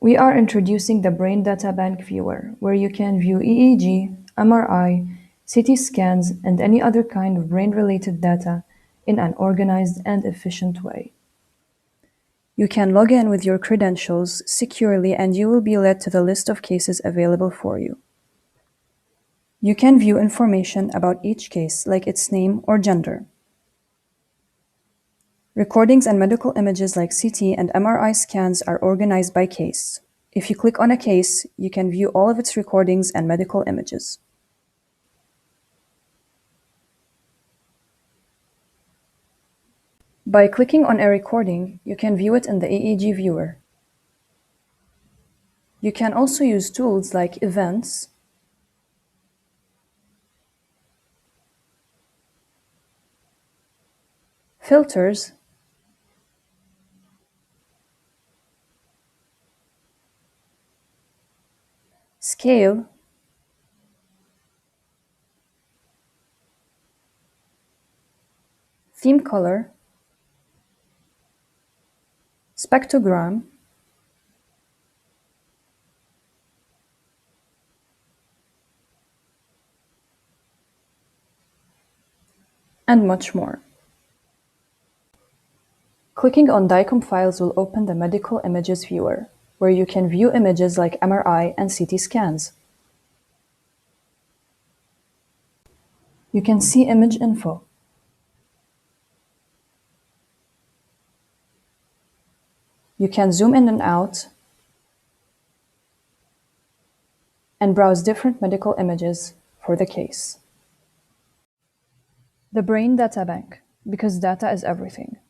We are introducing the Brain Data Bank Viewer, where you can view EEG, MRI, CT scans, and any other kind of brain-related data in an organized and efficient way. You can log in with your credentials securely and you will be led to the list of cases available for you. You can view information about each case, like its name or gender. Recordings and medical images like CT and MRI scans are organized by case. If you click on a case, you can view all of its recordings and medical images. By clicking on a recording, you can view it in the EEG Viewer. You can also use tools like events, filters, scale, theme color, spectrogram, and much more. Clicking on DICOM files will open the Medical Images Viewer, where you can view images like MRI and CT scans. You can see image info, you can zoom in and out, and browse different medical images for the case. The Brain Data Bank, because data is everything.